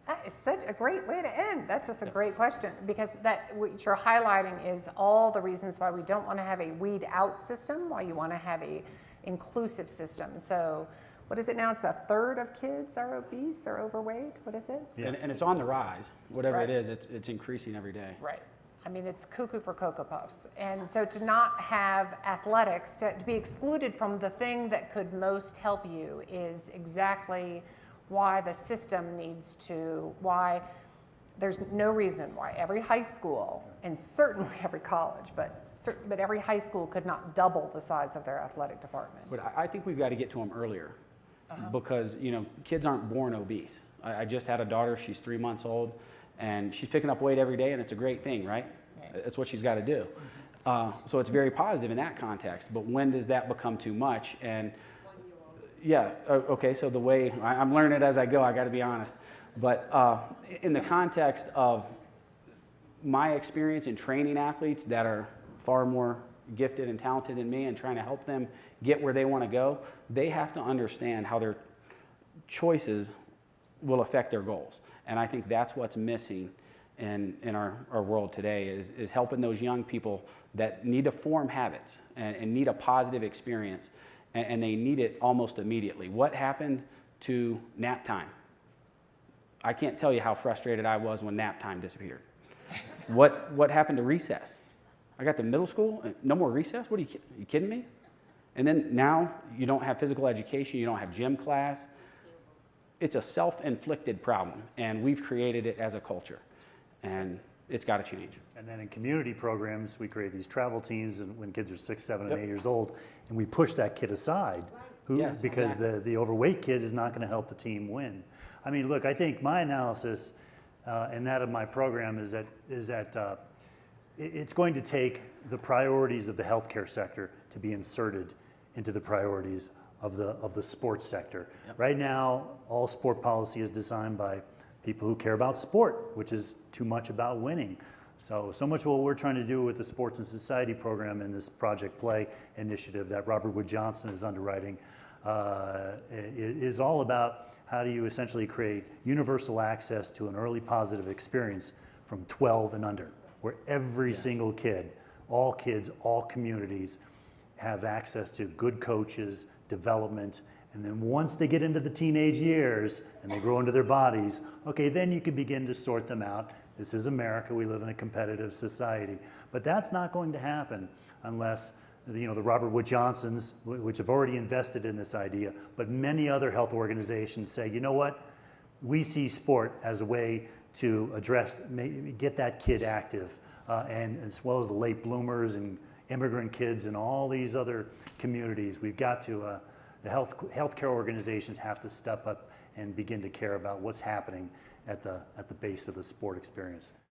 That is such a great way to end. That's just a great question, because that what you're highlighting is all the reasons why we don't want to have a weed out system, why you want to have a inclusive system. So what is it now? It's a third of kids are obese or overweight. What is it? Yeah. And it's on the rise. Whatever Right. it is, it's increasing every day. Right. I mean, it's cuckoo for Cocoa Puffs. And so to not have athletics, to be excluded from the thing that could most help you is exactly why the system needs to, why there's no reason why every high school, and certainly every college, but every high school could not double the size of their athletic department. But I think we've got to get to them earlier, because, you know, kids aren't born obese. I just had a daughter, she's 3 months old, and she's picking up weight every day, and it's a great thing, right? That's what she's got to do. So it's very positive in that context, but when does that become too much? And yeah, okay, so the way, I'm learning it as I go, I got to be honest. But in the context of my experience in training athletes that are far more gifted and talented than me and trying to help them get where they want to go, they have to understand how their choices will affect their goals. And I think that's what's missing in our world today is helping those young people that need to form habits and need a positive experience, and they need it almost immediately. What happened to nap time? I can't tell you how frustrated I was when nap time disappeared. What happened to recess? I got to middle school, no more recess? What are you kidding me? And then now you don't have physical education, you don't have gym class. It's a self-inflicted problem, and we've created it as a culture, and it's got to change. And then in community programs, we create these travel teams when kids are 6, 7, and 8 years old, and we push that kid aside because exactly. the overweight kid is not going to help the team win. I mean, look, I think my analysis and that of my program is that it's going to take the priorities of the healthcare sector to be inserted into the priorities of the sports sector. Yep. Right now, all sport policy is designed by people who care about sport, which is too much about winning. So much of what we're trying to do with the Sports and Society program and this Project Play initiative that Robert Wood Johnson is underwriting is all about how do you essentially create universal access to an early positive experience from 12 and under, where every single kid, all kids, all communities have access to good coaches, development, and then once they get into the teenage years and they grow into their bodies, okay, then you can begin to sort them out. This is America, we live in a competitive society. But that's not going to happen unless the Robert Wood Johnsons, which have already invested in this idea, but many other health organizations say, you know what, we see sport as a way to address, get that kid active, and as well as the late bloomers and immigrant kids and all these other communities. We've got to, the healthcare organizations have to step up and begin to care about what's happening at the base of the sport experience.